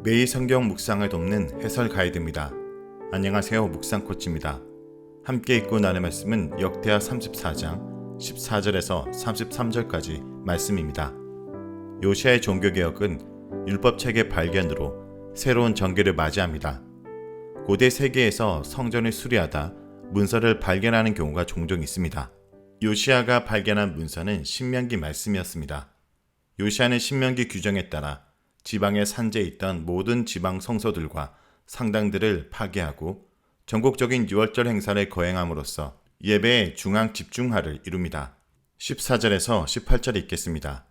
매일 성경 묵상을 돕는 해설 가이드입니다. 안녕하세요. 묵상 코치입니다. 함께 읽고 나눌 말씀은 역대하 34장 14절에서 33절까지 말씀입니다. 요시아의 종교개혁은 율법책의 발견으로 새로운 전개를 맞이합니다. 고대 세계에서 성전을 수리하다 문서를 발견하는 경우가 종종 있습니다. 요시아가 발견한 문서는 신명기 말씀이었습니다. 요시아는 신명기 규정에 따라 지방의 산지에 있던 모든 지방 성소들과 상당들을 파괴하고 전국적인 유월절 행사를 거행함으로써 예배의 중앙 집중화를 이룹니다. 14절에서 18절 읽겠습니다.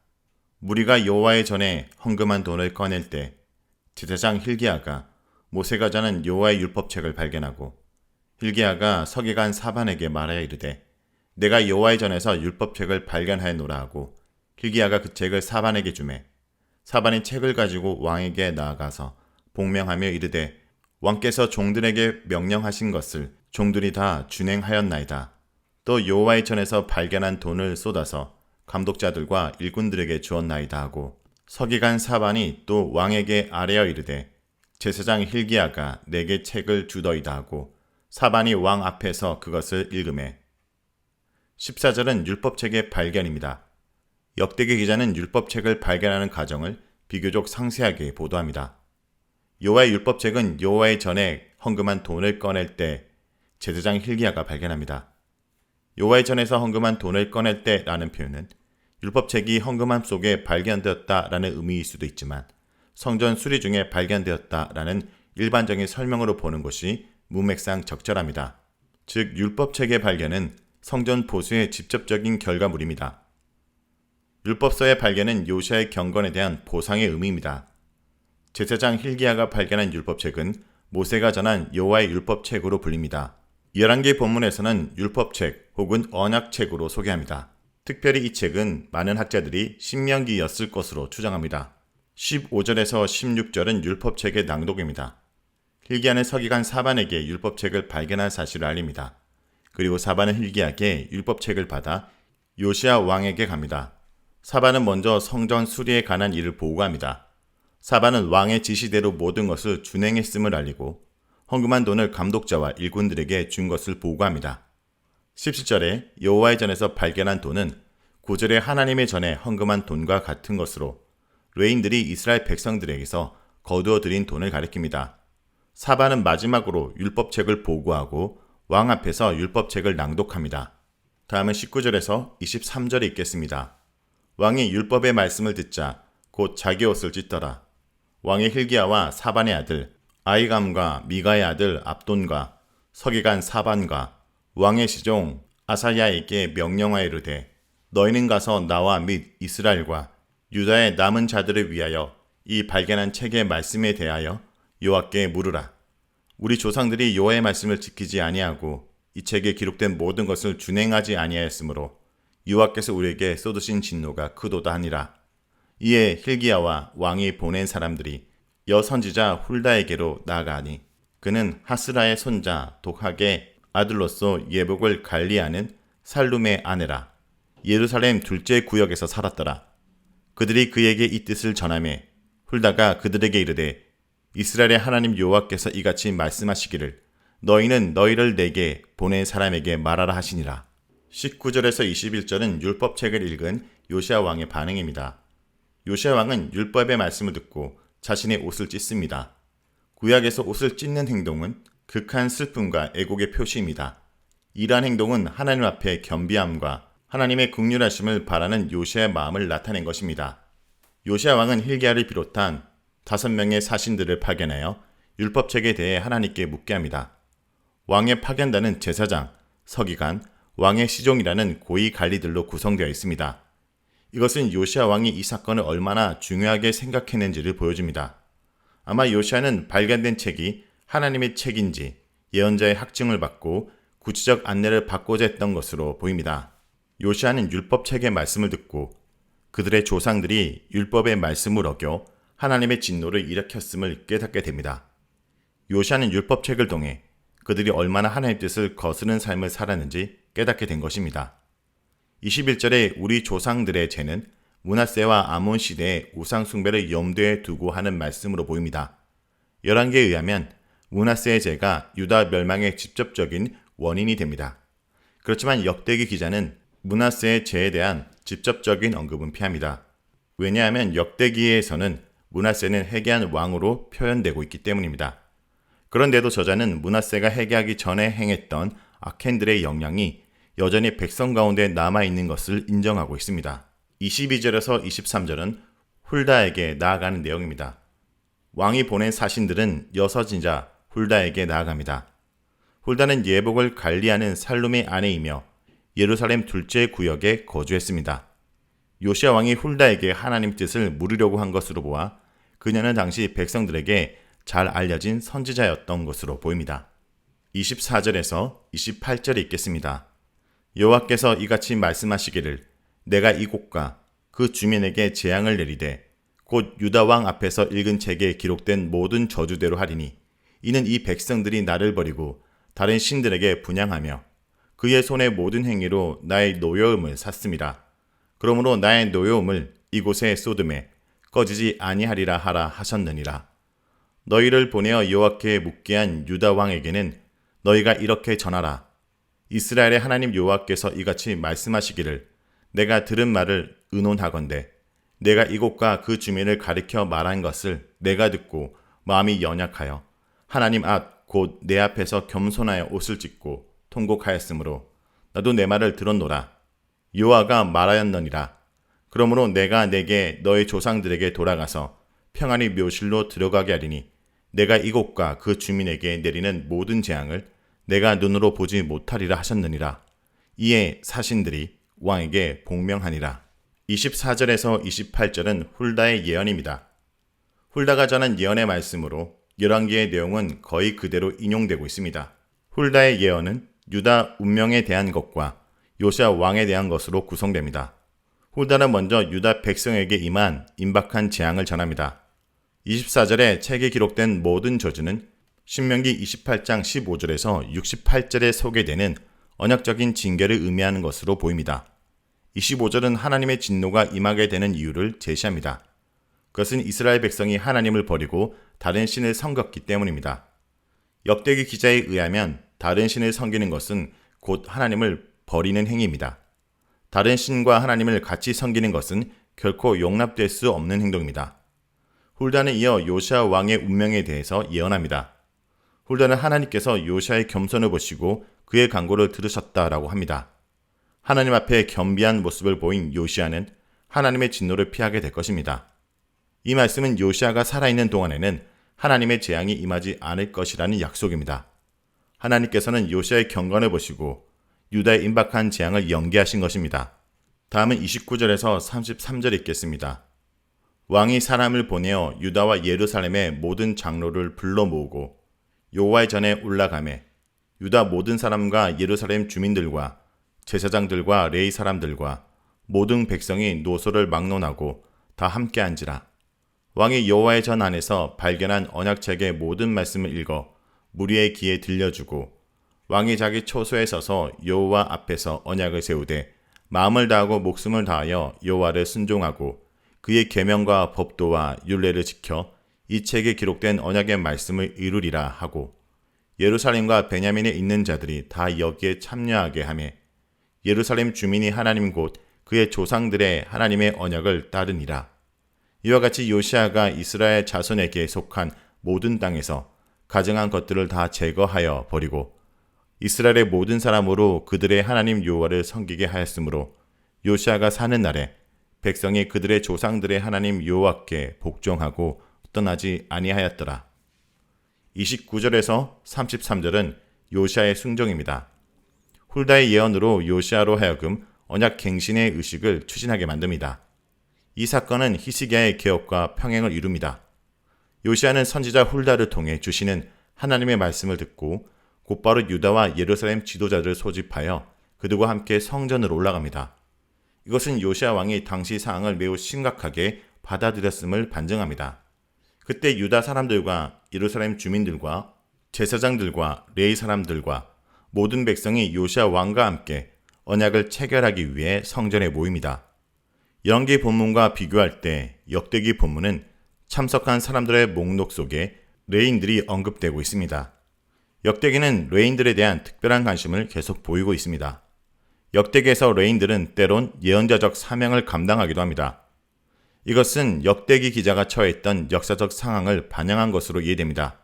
무리가 여호와의 전에 헌금한 돈을 꺼낼 때 제사장 hil기야가 모세가 전한 여호와의 율법책을 발견하고 hil기야가 서기관 사반에게 말하여 이르되 내가 여호와의 전에서 율법책을 발견하였노라 하고 hil기야가 그 책을 사반에게 주매 사반이 책을 가지고 왕에게 나아가서 복명하며 이르되 왕께서 종들에게 명령하신 것을 종들이 다 준행하였나이다. 또 여호와의 전에서 발견한 돈을 쏟아서 감독자들과 일꾼들에게 주었나이다 하고 서기관 사반이 또 왕에게 아뢰어 이르되 제사장 hil기야가 내게 책을 주더이다 하고 사반이 왕 앞에서 그것을 읽으매 14절은 율법책의 발견입니다. 역대기 기자는 율법책을 발견하는 과정을 비교적 상세하게 보도합니다. 여호와의 율법책은 여호와의 전에 헌금한 돈을 꺼낼 때 제사장 hil기야가 발견합니다. 여호와의 전에서 헌금한 돈을 꺼낼 때라는 표현은 율법책이 헌금함 속에 발견되었다라는 의미일 수도 있지만 성전 수리 중에 발견되었다라는 일반적인 설명으로 보는 것이 문맥상 적절합니다. 즉 율법책의 발견은 성전 보수의 직접적인 결과물입니다. 율법서의 발견은 요시아의 경건에 대한 보상의 의미입니다. 제사장 hil기야가 발견한 율법책은 모세가 전한 여호와의 율법책으로 불립니다. 11개 본문에서는 율법책 혹은 언약책으로 소개합니다. 특별히 이 책은 많은 학자들이 신명기였을 것으로 추정합니다. 15절에서 16절은 율법책의 낭독입니다. hil기야는 서기관 사반에게 율법책을 발견한 사실을 알립니다. 그리고 사반은 hil기야에게 율법책을 받아 요시아 왕에게 갑니다. 사반은 먼저 성전 수리에 관한 일을 보고합니다. 사반은 왕의 지시대로 모든 것을 준행했음을 알리고 헌금한 돈을 감독자와 일꾼들에게 준 것을 보고합니다. 17절에 여호와의 전에서 발견한 돈은 9절에 하나님의 전에 헌금한 돈과 같은 것으로 레인들이 이스라엘 백성들에게서 거두어 들인 돈을 가리킵니다. 사반은 마지막으로 율법책을 보고하고 왕 앞에서 율법책을 낭독합니다. 다음은 19절에서 23절에 읽겠습니다. 왕이 율법의 말씀을 듣자 곧 자기 옷을 찢더라. 왕의 hil기야와 사반의 아들 아히감과 미가의 아들 압돈과 서기관 사반과 왕의 시종 아사야에게 명령하여 이르되 너희는 가서 나와 및 이스라엘과 유다의 남은 자들을 위하여 이 발견한 책의 말씀에 대하여 여호와께 물으라. 우리 조상들이 여호와의 말씀을 지키지 아니하고 이 책에 기록된 모든 것을 준행하지 아니하였으므로 여호와께서 우리에게 쏟으신 진노가 크도다 하니라. 이에 hil기야와 왕이 보낸 사람들이 여선지자 훌다에게로 나아가니 그는 하스라의 손자 독학의 아들로서 예복을 관리하는 살룸의 아내라. 예루살렘 둘째 구역에서 살았더라. 그들이 그에게 이 뜻을 전하매 훌다가 그들에게 이르되 이스라엘의 하나님 여호와께서 이같이 말씀하시기를 너희는 너희를 내게 보낸 사람에게 말하라 하시니라. 19절에서 21절은 율법책을 읽은 요시아 왕의 반응입니다. 요시아 왕은 율법의 말씀을 듣고 자신의 옷을 찢습니다. 구약에서 옷을 찢는 행동은 극한 슬픔과 애곡의 표시입니다. 이러한 행동은 하나님 앞에 겸비함과 하나님의 긍휼하심을 바라는 요시아의 마음을 나타낸 것입니다. 요시아 왕은 hil기야를 비롯한 5명의 사신들을 파견하여 율법책에 대해 하나님께 묻게 합니다. 왕의 파견단은 제사장, 서기관, 왕의 시종이라는 고위 관리들로 구성되어 있습니다. 이것은 요시아 왕이 이 사건을 얼마나 중요하게 생각했는지를 보여줍니다. 아마 요시아는 발견된 책이 하나님의 책인지 예언자의 학증을 받고 구체적 안내를 받고자 했던 것으로 보입니다. 요시아는 율법책의 말씀을 듣고 그들의 조상들이 율법의 말씀을 어겨 하나님의 진노를 일으켰음을 깨닫게 됩니다. 요시아는 율법책을 통해 그들이 얼마나 하나님의 뜻을 거스르는 삶을 살았는지 깨닫게 된 것입니다. 21절에 우리 조상들의 죄는 므낫세와 아몬 시대의 우상 숭배를 염두에 두고 하는 말씀으로 보입니다. 열왕기에 의하면 므낫세의 죄가 유다 멸망의 직접적인 원인이 됩니다. 그렇지만 역대기 기자는 므낫세의 죄에 대한 직접적인 언급은 피합니다. 왜냐하면 역대기에서는 므낫세는 회개한 왕으로 표현되고 있기 때문입니다. 그런데도 저자는 므낫세가 회개하기 전에 행했던 악행들의 영향이 여전히 백성 가운데 남아있는 것을 인정하고 있습니다. 22절에서 23절은 훌다에게 나아가는 내용입니다. 왕이 보낸 사신들은 여섯이자 훌다에게 나아갑니다. 훌다는 예복을 관리하는 살룸의 아내이며 예루살렘 둘째 구역에 거주했습니다. 요시야 왕이 훌다에게 하나님 뜻을 물으려고 한 것으로 보아 그녀는 당시 백성들에게 잘 알려진 선지자였던 것으로 보입니다. 24절에서 28절에 있겠습니다. 여호와께서 이같이 말씀하시기를 내가 이곳과 그 주민에게 재앙을 내리되 곧 유다 왕 앞에서 읽은 책에 기록된 모든 저주대로 하리니 이는 이 백성들이 나를 버리고 다른 신들에게 분향하며 그의 손의 모든 행위로 나의 노여움을 샀습니다. 그러므로 나의 노여움을 이곳에 쏟음에 꺼지지 아니하리라 하라 하셨느니라. 너희를 보내어 여호와께 묻게 한 유다 왕에게는 너희가 이렇게 전하라. 이스라엘의 하나님 여호와께서 이같이 말씀하시기를 내가 들은 말을 의논하건대 내가 이곳과 그 주민을 가리켜 말한 것을 내가 듣고 마음이 연약하여 하나님 앞 곧 내 앞에서 겸손하여 옷을 찢고 통곡하였으므로 나도 내 말을 들었노라. 여호와가 말하였느니라. 그러므로 내가 내게 너희 조상들에게 돌아가서 평안히 묘실로 들어가게 하리니 내가 이곳과 그 주민에게 내리는 모든 재앙을 내가 눈으로 보지 못하리라 하셨느니라. 이에 사신들이 왕에게 복명하니라. 24절에서 28절은 훌다의 예언입니다. 훌다가 전한 예언의 말씀으로 열왕기의 내용은 거의 그대로 인용되고 있습니다. 훌다의 예언은 유다 운명에 대한 것과 요시야 왕에 대한 것으로 구성됩니다. 훌다는 먼저 유다 백성에게 임한 임박한 재앙을 전합니다. 24절에 책에 기록된 모든 저주는 신명기 28장 15절에서 68절에 소개되는 언약적인 징계를 의미하는 것으로 보입니다. 25절은 하나님의 진노가 임하게 되는 이유를 제시합니다. 그것은 이스라엘 백성이 하나님을 버리고 다른 신을 섬겼기 때문입니다. 역대기 기자에 의하면 다른 신을 섬기는 것은 곧 하나님을 버리는 행위입니다. 다른 신과 하나님을 같이 섬기는 것은 결코 용납될 수 없는 행동입니다. 훌다는 이어 요시야 왕의 운명에 대해서 예언합니다. 훌다는 하나님께서 요시야의 겸손을 보시고 그의 간구를 들으셨다라고 합니다. 하나님 앞에 겸비한 모습을 보인 요시야는 하나님의 진노를 피하게 될 것입니다. 이 말씀은 요시야가 살아있는 동안에는 하나님의 재앙이 임하지 않을 것이라는 약속입니다. 하나님께서는 요시야의 경건을 보시고 유다의 임박한 재앙을 연기하신 것입니다. 다음은 29절에서 33절에 있겠습니다. 왕이 사람을 보내어 유다와 예루살렘의 모든 장로를 불러 모으고 여호와의 전에 올라가매 유다 모든 사람과 예루살렘 주민들과 제사장들과 레위 사람들과 모든 백성이 노소를 막론하고 다 함께 앉으라. 왕이 여호와의 전 안에서 발견한 언약책의 모든 말씀을 읽어 무리의 귀에 들려주고 왕이 자기 초소에 서서 여호와 앞에서 언약을 세우되 마음을 다하고 목숨을 다하여 여호와를 순종하고 그의 계명과 법도와 율례를 지켜 이 책에 기록된 언약의 말씀을 이루리라 하고 예루살렘과 베냐민에 있는 자들이 다 여기에 참여하게 하며 예루살렘 주민이 하나님 곧 그의 조상들의 하나님의 언약을 따르니라. 이와 같이 요시야가 이스라엘 자손에게 속한 모든 땅에서 가증한 것들을 다 제거하여 버리고 이스라엘의 모든 사람으로 그들의 하나님 여호와를 섬기게 하였으므로 요시야가 사는 날에 백성이 그들의 조상들의 하나님 여호와께 복종하고 떠나지 아니하였더라. 29절에서 33절은 요시야의 순종입니다. 훌다의 예언으로 요시야로 하여금 언약 갱신의 의식을 추진하게 만듭니다. 이 사건은 히스기야의 개혁과 평행을 이룹니다. 요시야는 선지자 훌다를 통해 주시는 하나님의 말씀을 듣고 곧바로 유다와 예루살렘 지도자들을 소집하여 그들과 함께 성전으로 올라갑니다. 이것은 요시야 왕이 당시 상황을 매우 심각하게 받아들였음을 반증합니다. 그때 유다 사람들과 예루살렘 주민들과 제사장들과 레위 사람들과 모든 백성이 요시야 왕과 함께 언약을 체결하기 위해 성전에 모입니다. 열왕기 본문과 비교할 때 역대기 본문은 참석한 사람들의 목록 속에 레인들이 언급되고 있습니다. 역대기는 레인들에 대한 특별한 관심을 계속 보이고 있습니다. 역대기에서 레인들은 때론 예언자적 사명을 감당하기도 합니다. 이것은 역대기 기자가 처해있던 역사적 상황을 반영한 것으로 이해됩니다.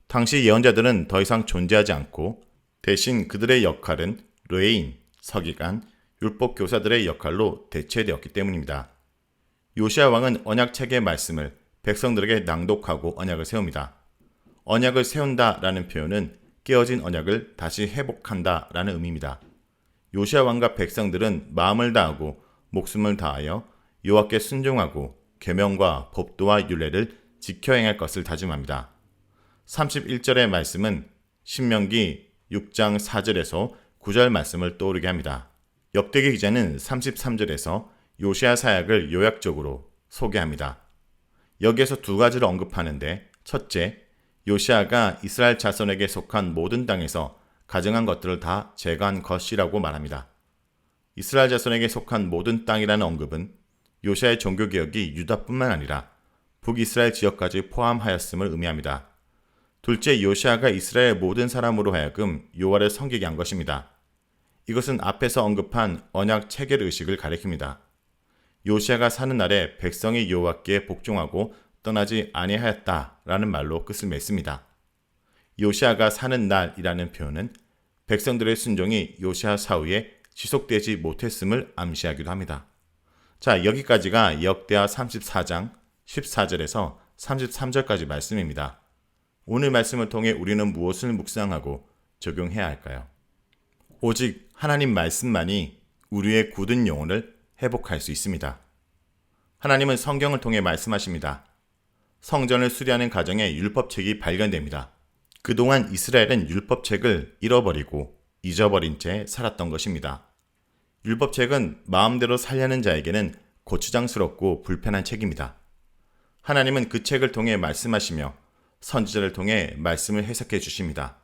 당시 예언자들은 더 이상 존재하지 않고 대신 그들의 역할은 레인, 서기관, 율법 교사들의 역할로 대체되었기 때문입니다. 요시야 왕은 언약책의 말씀을 백성들에게 낭독하고 언약을 세웁니다. 언약을 세운다라는 표현은 깨어진 언약을 다시 회복한다 라는 의미입니다. 요시야 왕과 백성들은 마음을 다하고 목숨을 다하여 여호와께 순종하고 계명과 법도와 율례를 지켜 행할 것을 다짐합니다. 31절의 말씀은 신명기 6장 4절에서 9절 말씀을 떠오르게 합니다. 역대기 기자는 33절에서 요시야 사역을 요약적으로 소개합니다. 여기에서 두 가지를 언급하는데, 첫째, 요시야가 이스라엘 자손에게 속한 모든 땅에서 가증한 것들을 다 제거한 것이라고 말합니다. 이스라엘 자손에게 속한 모든 땅이라는 언급은 요시야의 종교개혁이 유다뿐만 아니라 북이스라엘 지역까지 포함하였음을 의미합니다. 둘째, 요시야가 이스라엘 모든 사람으로 하여금 여호와를 섬기게 한 것입니다. 이것은 앞에서 언급한 언약 체결 의식을 가리킵니다. 요시야가 사는 날에 백성이 여호와께 복종하고 떠나지 아니하였다라는 말로 끝을 맺습니다. 요시야가 사는 날이라는 표현은 백성들의 순종이 요시야 사후에 지속되지 못했음을 암시하기도 합니다. 자, 여기까지가 역대하 34장 14절에서 33절까지 말씀입니다. 오늘 말씀을 통해 우리는 무엇을 묵상하고 적용해야 할까요? 오직 하나님 말씀만이 우리의 굳은 영혼을 회복할 수 있습니다. 하나님은 성경을 통해 말씀하십니다. 성전을 수리하는 과정에 율법책이 발견됩니다. 그동안 이스라엘은 율법책을 잃어버리고 잊어버린 채 살았던 것입니다. 율법책은 마음대로 살려는 자에게는 고추장스럽고 불편한 책입니다. 하나님은 그 책을 통해 말씀하시며 선지자를 통해 말씀을 해석해 주십니다.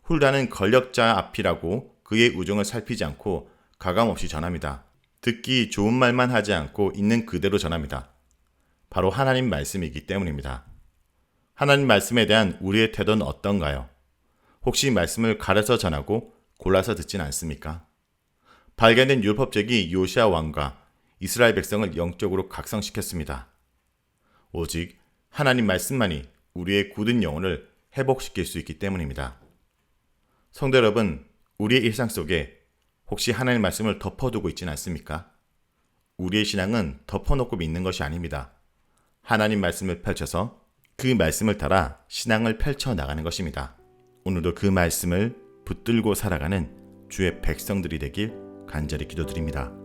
훌다는 권력자 앞이라고 그의 우정을 살피지 않고 가감없이 전합니다. 듣기 좋은 말만 하지 않고 있는 그대로 전합니다. 바로 하나님 말씀이기 때문입니다. 하나님 말씀에 대한 우리의 태도는 어떤가요? 혹시 말씀을 가려서 전하고 골라서 듣진 않습니까? 발견된 율법책이 요시야 왕과 이스라엘 백성을 영적으로 각성시켰습니다. 오직 하나님 말씀만이 우리의 굳은 영혼을 회복시킬 수 있기 때문입니다. 성도 여러분, 우리의 일상 속에 혹시 하나님 말씀을 덮어두고 있지는 않습니까? 우리의 신앙은 덮어놓고 믿는 것이 아닙니다. 하나님 말씀을 펼쳐서 그 말씀을 따라 신앙을 펼쳐나가는 것입니다. 오늘도 그 말씀을 붙들고 살아가는 주의 백성들이 되길 간절히 기도드립니다.